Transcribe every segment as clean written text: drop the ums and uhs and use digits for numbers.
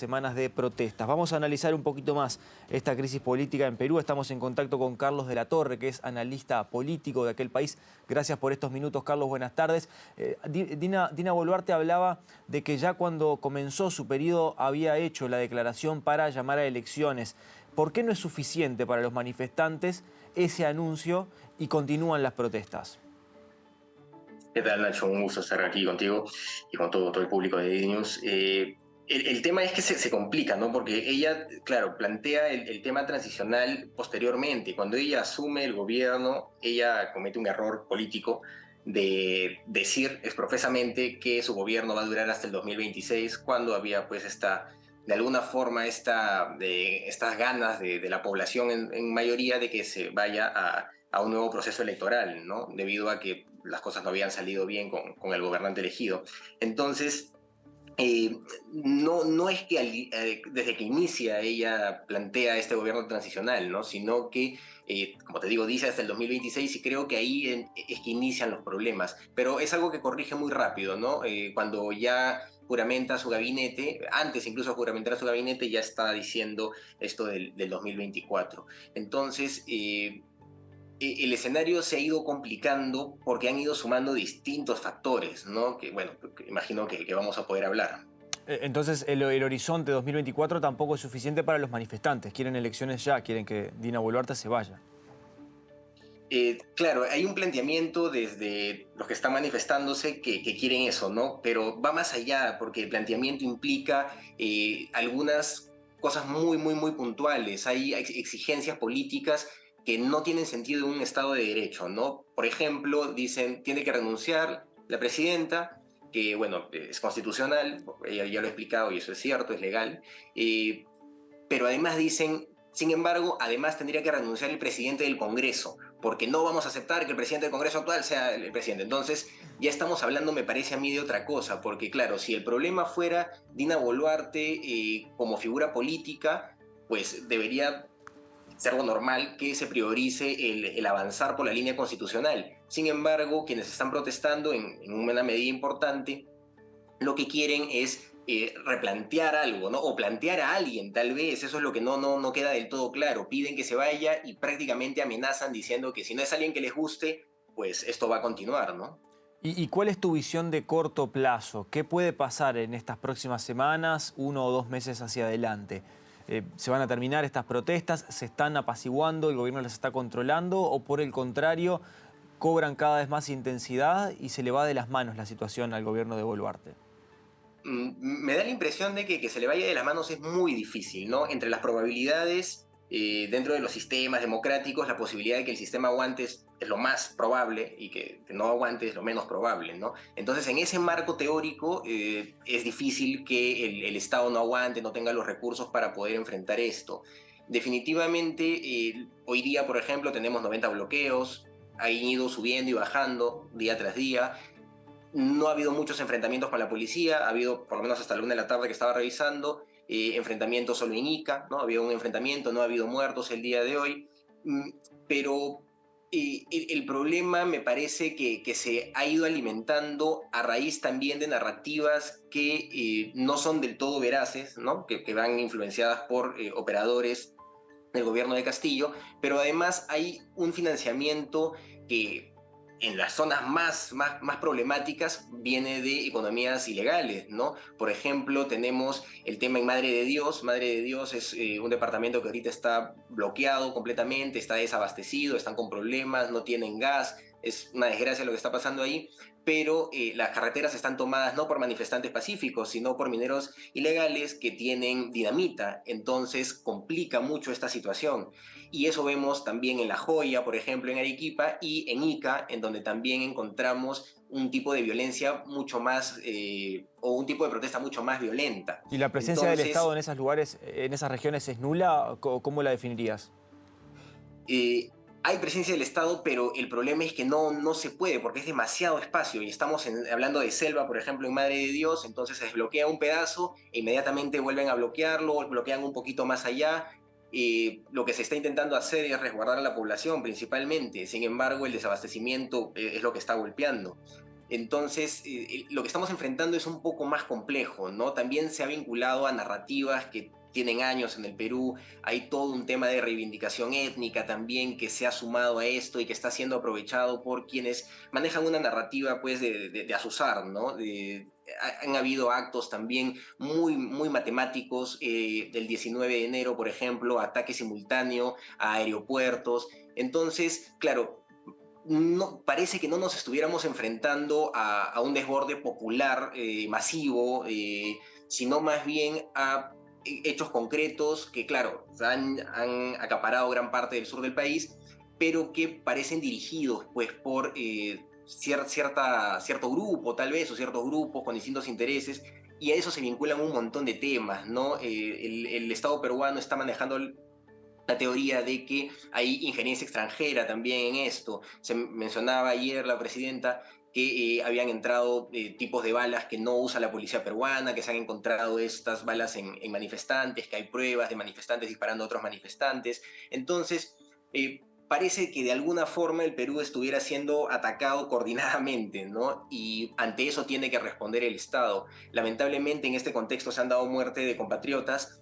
Semanas de protestas. Vamos a analizar un poquito más esta crisis política en Perú. Estamos en contacto con Carlos de la Torre, que es analista político de aquel país. Gracias por estos minutos, Carlos. Buenas tardes. Dina Boluarte hablaba de que ya cuando comenzó su periodo había hecho la declaración para llamar a elecciones. ¿Por qué no es suficiente para los manifestantes ese anuncio y continúan las protestas? ¿Qué tal, Nacho? Un gusto estar aquí contigo y con todo el público de D-News. El tema es que se complica, ¿no? Porque ella, claro, plantea el tema transicional posteriormente. Cuando ella asume el gobierno, ella comete un error político de decir exprofesamente que su gobierno va a durar hasta el 2026, cuando había pues de alguna forma estas ganas de la población en mayoría de que se vaya a un nuevo proceso electoral, ¿no? Debido a que las cosas no habían salido bien con el gobernante elegido. Entonces, eh, no es que desde que inicia ella plantea este gobierno transicional, ¿no? Sino que, como te digo, dice hasta el 2026 y creo que ahí es que inician los problemas. Pero es algo que corrige muy rápido, ¿no? Cuando ya juramenta su gabinete, antes incluso de juramentar su gabinete, ya está diciendo esto del 2024. Entonces, el escenario se ha ido complicando porque han ido sumando distintos factores, ¿no? Que, bueno, que imagino que vamos a poder hablar. Entonces, el horizonte 2024 tampoco es suficiente para los manifestantes. Quieren elecciones ya, quieren que Dina Boluarte se vaya. Claro, hay un planteamiento desde los que están manifestándose que quieren eso, ¿no? Pero va más allá porque el planteamiento implica algunas cosas muy puntuales. Hay exigencias políticas que no tienen sentido en un Estado de Derecho, ¿no? Por ejemplo, dicen, tiene que renunciar la presidenta, que, bueno, es constitucional, ella ya lo ha explicado y eso es cierto, es legal, eh, pero además dicen, sin embargo, además tendría que renunciar el presidente del Congreso, porque no vamos a aceptar que el presidente del Congreso actual sea el presidente. Entonces, ya estamos hablando, me parece a mí, de otra cosa, porque claro, si el problema fuera Dina Boluarte como figura política, pues debería ser algo normal que se priorice el avanzar por la línea constitucional. Sin embargo, quienes están protestando en una medida importante lo que quieren es replantear algo, ¿no? O plantear a alguien, tal vez, eso es lo que no queda del todo claro. Piden que se vaya y prácticamente amenazan diciendo que si no es alguien que les guste, pues esto va a continuar, ¿no? ¿Y cuál es tu visión de corto plazo? ¿Qué puede pasar en estas próximas semanas, 1 o 2 meses hacia adelante? ¿Se van a terminar estas protestas? ¿Se están apaciguando? ¿El gobierno las está controlando? ¿O por el contrario, cobran cada vez más intensidad y se le va de las manos la situación al gobierno de Boluarte? Me da la impresión de que se le vaya de las manos es muy difícil, ¿no? Entre las probabilidades dentro de los sistemas democráticos, la posibilidad de que el sistema aguante es lo más probable y que no aguante es lo menos probable, ¿no? Entonces, en ese marco teórico es difícil que el Estado no aguante, no tenga los recursos para poder enfrentar esto. Definitivamente, hoy día, por ejemplo, tenemos 90 bloqueos, han ido subiendo y bajando día tras día. No ha habido muchos enfrentamientos con la policía, ha habido, por lo menos hasta la 1 de la tarde que estaba revisando, enfrentamientos solo en Ica, ¿no? Había un enfrentamiento, no ha habido muertos el día de hoy, mm, pero el problema me parece que se ha ido alimentando a raíz también de narrativas que no son del todo veraces, ¿no? Que van influenciadas por operadores del gobierno de Castillo, pero además hay un financiamiento que en las zonas más problemáticas viene de economías ilegales, ¿no? Por ejemplo, tenemos el tema en Madre de Dios. Madre de Dios es un departamento que ahorita está bloqueado completamente, está desabastecido, están con problemas, no tienen gas, es una desgracia lo que está pasando ahí, pero las carreteras están tomadas no por manifestantes pacíficos, sino por mineros ilegales que tienen dinamita, entonces complica mucho esta situación. Y eso vemos también en La Joya, por ejemplo, en Arequipa, y en Ica, en donde también encontramos un tipo de violencia mucho más, o un tipo de protesta mucho más violenta. ¿Y la presencia del Estado Entonces, en esos lugares, en esas regiones, es nula? ¿Cómo la definirías? eh, hay presencia del Estado, pero el problema es que no se puede porque es demasiado espacio y estamos hablando de selva, por ejemplo, en Madre de Dios, entonces se desbloquea un pedazo e inmediatamente vuelven a bloquearlo, bloquean un poquito más allá. Lo que se está intentando hacer es resguardar a la población principalmente, sin embargo el desabastecimiento es lo que está golpeando. Entonces, lo que estamos enfrentando es un poco más complejo, ¿no? También se ha vinculado a narrativas que tienen años en el Perú. Hay todo un tema de reivindicación étnica también que se ha sumado a esto y que está siendo aprovechado por quienes manejan una narrativa, pues, de azuzar, ¿no? Han habido actos también muy matemáticos, del 19 de enero, por ejemplo, ataque simultáneo a aeropuertos. Entonces, claro, no, parece que no nos estuviéramos enfrentando a un desborde popular, masivo, sino más bien a hechos concretos que, claro, han acaparado gran parte del sur del país, pero que parecen dirigidos, pues, por cierto grupo, tal vez, o ciertos grupos con distintos intereses, y a eso se vinculan un montón de temas, ¿no? El Estado peruano está manejando la teoría de que hay injerencia extranjera también en esto. Se mencionaba ayer la presidenta que habían entrado tipos de balas que no usa la policía peruana, que se han encontrado estas balas en manifestantes, que hay pruebas de manifestantes disparando a otros manifestantes. Entonces, parece que de alguna forma el Perú estuviera siendo atacado coordinadamente, ¿no? Y ante eso tiene que responder el Estado. Lamentablemente en este contexto se han dado muerte de compatriotas.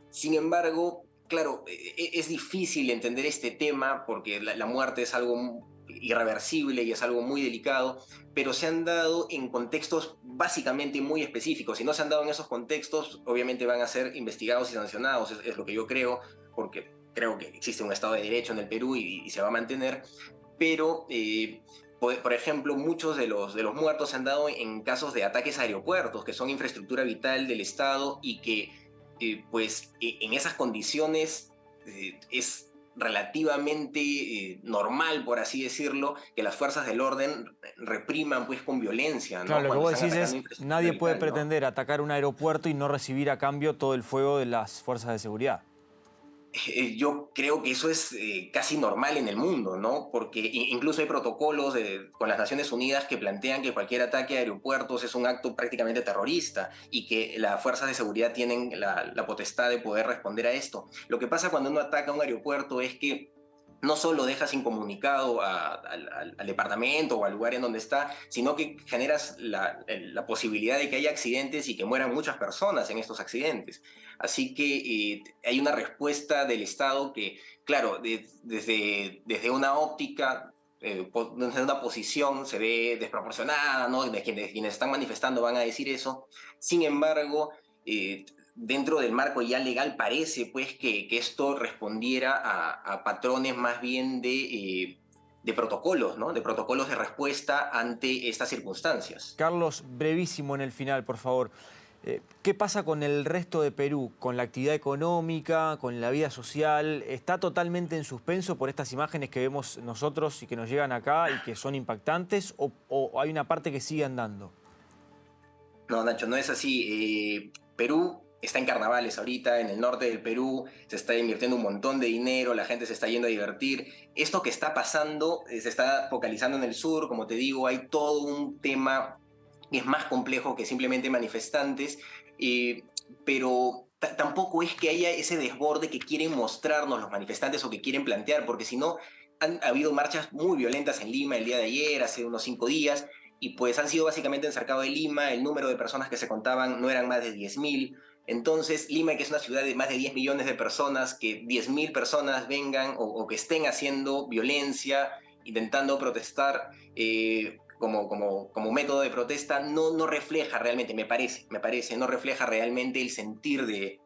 Sin embargo, claro, es difícil entender este tema porque la muerte es algo irreversible y es algo muy delicado, pero se han dado en contextos básicamente muy específicos. Si no se han dado en esos contextos, obviamente van a ser investigados y sancionados, es lo que yo creo, porque creo que existe un Estado de Derecho en el Perú y se va a mantener, pero por ejemplo, muchos de los muertos se han dado en casos de ataques a aeropuertos, que son infraestructura vital del Estado y que, pues, en esas condiciones es relativamente normal, por así decirlo, que las fuerzas del orden repriman, pues, con violencia, Claro, ¿no? lo que Cuando vos están decís atacando es, infraestructura nadie puede vital, ¿no? pretender atacar un aeropuerto y no recibir a cambio todo el fuego de las fuerzas de seguridad. Yo creo que eso es casi normal en el mundo, ¿no? Porque incluso hay protocolos con las Naciones Unidas que plantean que cualquier ataque a aeropuertos es un acto prácticamente terrorista y que las fuerzas de seguridad tienen la potestad de poder responder a esto. Lo que pasa cuando uno ataca un aeropuerto es que no solo dejas incomunicado al departamento o al lugar en donde está, sino que generas la posibilidad de que haya accidentes y que mueran muchas personas en estos accidentes. Así que hay una respuesta del Estado que, claro, desde una óptica, desde una posición se ve desproporcionada, ¿no? De quienes están manifestando van a decir eso. Sin embargo, dentro del marco ya legal parece pues que esto respondiera a patrones más bien de protocolos, ¿no? De protocolos de respuesta ante estas circunstancias. Carlos, brevísimo en el final, por favor. ¿Qué pasa con el resto de Perú? ¿Con la actividad económica, con la vida social? ¿Está totalmente en suspenso por estas imágenes que vemos nosotros y que nos llegan acá y que son impactantes? ¿O hay una parte que sigue andando? No, Nacho, no es así. Perú está en carnavales ahorita, en el norte del Perú se está invirtiendo un montón de dinero, la gente se está yendo a divertir. Esto que está pasando se está focalizando en el sur, como te digo, hay todo un tema que es más complejo que simplemente manifestantes, eh, pero tampoco es que haya ese desborde que quieren mostrarnos los manifestantes o que quieren plantear, porque si no, han habido marchas muy violentas en Lima el día de ayer, hace unos 5 días, y pues han sido básicamente en Cercado de Lima, el número de personas que se contaban no eran más de 10.000. Entonces, Lima, que es una ciudad de más de 10 millones de personas, que 10.000 personas vengan o que estén haciendo violencia, intentando protestar como método de protesta, no refleja realmente, me parece, no refleja realmente el sentir de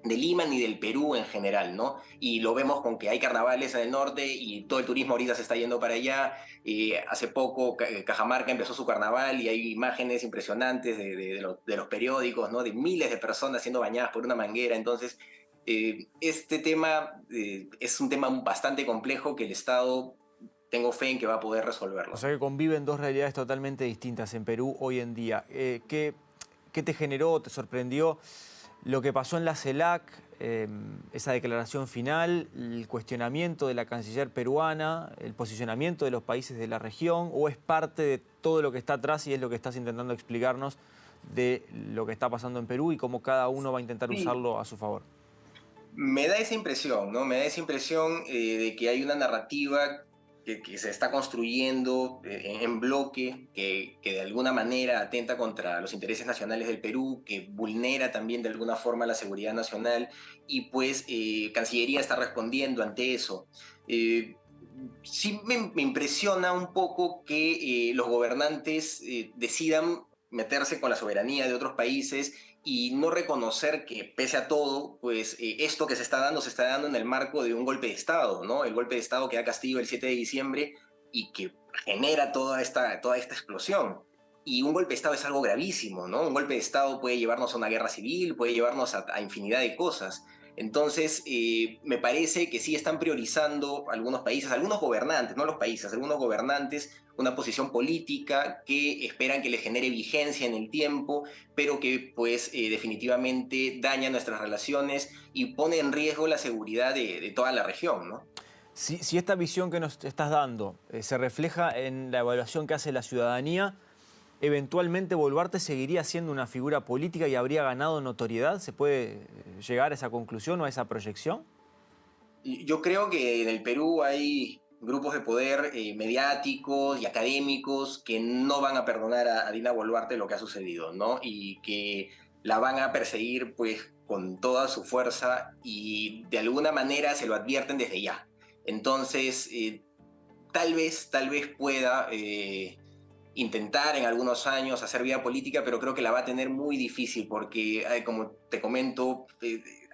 Lima ni del Perú en general, ¿no? Y lo vemos con que hay carnavales en el norte y todo el turismo ahorita se está yendo para allá. Hace poco Cajamarca empezó su carnaval y hay imágenes impresionantes de los periódicos, ¿no? De miles de personas siendo bañadas por una manguera. Entonces, este tema es un tema bastante complejo que el Estado tengo fe en que va a poder O resolverlo. sea que conviven dos realidades totalmente distintas en Perú hoy en día. ¿Qué te generó, te sorprendió lo que pasó en la CELAC, esa declaración final, el cuestionamiento de la canciller peruana, el posicionamiento de los países de la región, o es parte de todo lo que está atrás y es lo que estás intentando explicarnos de lo que está pasando en Perú y cómo cada uno va a intentar Sí, usarlo a su favor? me da esa impresión, ¿no? Me da esa impresión de que hay una narrativa que se está construyendo en bloque, que de alguna manera atenta contra los intereses nacionales del Perú, que vulnera también de alguna forma la seguridad nacional, y pues Cancillería está respondiendo ante eso. Sí me impresiona un poco que los gobernantes decidan meterse con la soberanía de otros países y no reconocer que pese a todo, pues esto que se está dando en el marco de un golpe de Estado, ¿no? El golpe de Estado que da Castillo el 7 de diciembre y que genera toda esta explosión. Y un golpe de Estado es algo gravísimo, ¿no? Un golpe de Estado puede llevarnos a una guerra civil, puede llevarnos a infinidad de cosas. Entonces, me parece que sí están priorizando algunos países, algunos gobernantes, no los países, algunos gobernantes, una posición política que esperan que les genere vigencia en el tiempo, pero que pues definitivamente daña nuestras relaciones y pone en riesgo la seguridad de toda la región, ¿no? Si esta visión que nos estás dando se refleja en la evaluación que hace la ciudadanía, eventualmente Boluarte seguiría siendo una figura política y habría ganado notoriedad. ¿Se puede llegar a esa conclusión o a esa proyección? Y yo creo que en el Perú hay grupos de poder mediáticos y académicos que no van a perdonar a Dina Boluarte lo que ha sucedido, ¿no? Y que la van a perseguir pues con toda su fuerza y de alguna manera se lo advierten desde ya. Entonces, tal vez pueda intentar en algunos años hacer vida política, pero creo que la va a tener muy difícil porque, como te comento,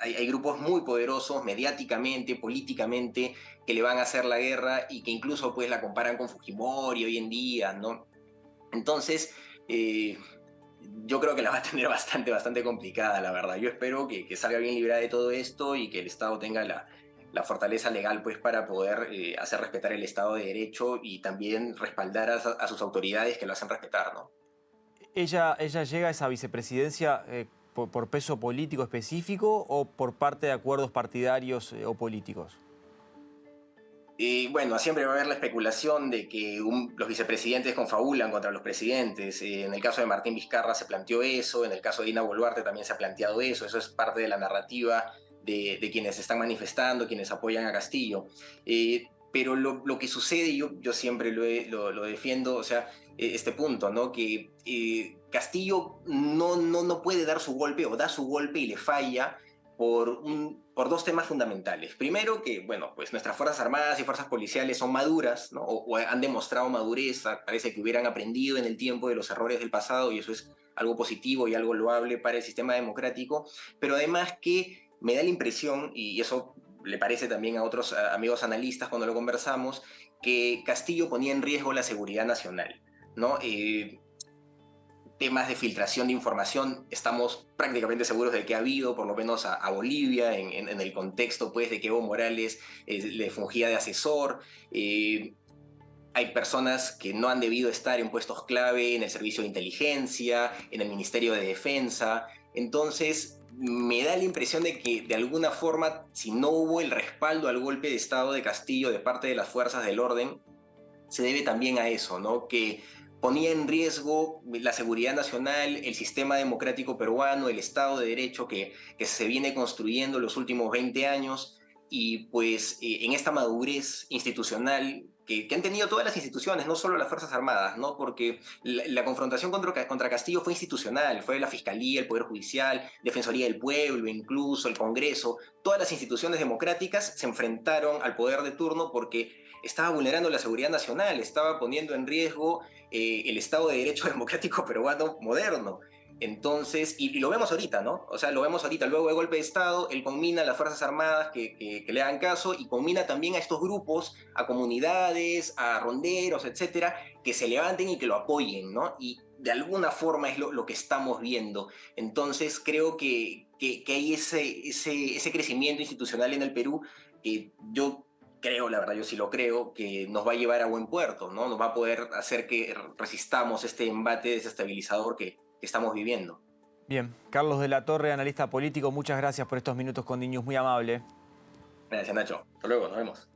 hay grupos muy poderosos mediáticamente, políticamente, que le van a hacer la guerra y que incluso pues la comparan con Fujimori hoy en día, ¿no? Entonces, yo creo que la va a tener bastante complicada, la verdad. Yo espero que salga bien librada de todo esto y que el Estado tenga la fortaleza legal pues para poder hacer respetar el Estado de Derecho y también respaldar a sus autoridades que lo hacen respetar, ¿no? ¿Ella llega a esa vicepresidencia por peso político específico o por parte de acuerdos partidarios o políticos? Bueno, siempre va a haber la especulación de que los vicepresidentes confabulan contra los presidentes. En el caso de Martín Vizcarra se planteó eso, en el caso de Dina Boluarte también se ha planteado eso es parte de la narrativa de quienes se están manifestando, quienes apoyan a Castillo. Pero lo que sucede, yo siempre lo defiendo, o sea, este punto, ¿no? Que Castillo no puede dar su golpe o da su golpe y le falla por dos temas fundamentales. Primero, que, bueno, pues nuestras Fuerzas Armadas y Fuerzas Policiales son maduras, ¿no? O han demostrado madurez, parece que hubieran aprendido en el tiempo de los errores del pasado y eso es algo positivo y algo loable para el sistema democrático, pero además que me da la impresión, y eso le parece también a otros amigos analistas cuando lo conversamos, que Castillo ponía en riesgo la seguridad nacional, ¿no? Temas de filtración de información, estamos prácticamente seguros de que ha habido, por lo menos a Bolivia, en el contexto pues, de que Evo Morales le fungía de asesor. Hay personas que no han debido estar en puestos clave en el servicio de inteligencia, en el Ministerio de Defensa. Entonces, me da la impresión de que de alguna forma, si no hubo el respaldo al golpe de Estado de Castillo de parte de las fuerzas del orden, se debe también a eso, ¿no? Que ponía en riesgo la seguridad nacional, el sistema democrático peruano, el Estado de Derecho que se viene construyendo en los últimos 20 años y pues en esta madurez institucional que han tenido todas las instituciones, no solo las Fuerzas Armadas, ¿no? Porque la confrontación contra Castillo fue institucional, fue la Fiscalía, el Poder Judicial, Defensoría del Pueblo, incluso el Congreso, todas las instituciones democráticas se enfrentaron al poder de turno porque estaba vulnerando la seguridad nacional, estaba poniendo en riesgo el Estado de Derecho democrático peruano moderno. Entonces, y lo vemos ahorita, ¿no? O sea, lo vemos ahorita, luego del golpe de Estado, él combina a las Fuerzas Armadas que le hagan caso y combina también a estos grupos, a comunidades, a ronderos, etcétera, que se levanten y que lo apoyen, ¿no? Y de alguna forma es lo que estamos viendo. Entonces, creo que hay ese crecimiento institucional en el Perú que yo creo, la verdad, yo sí lo creo, que nos va a llevar a buen puerto, ¿no? Nos va a poder hacer que resistamos este embate desestabilizador que estamos viviendo. Bien, Carlos de la Torre, analista político, muchas gracias por estos minutos con Niños, muy amable. Gracias, Nacho. Hasta luego, nos vemos.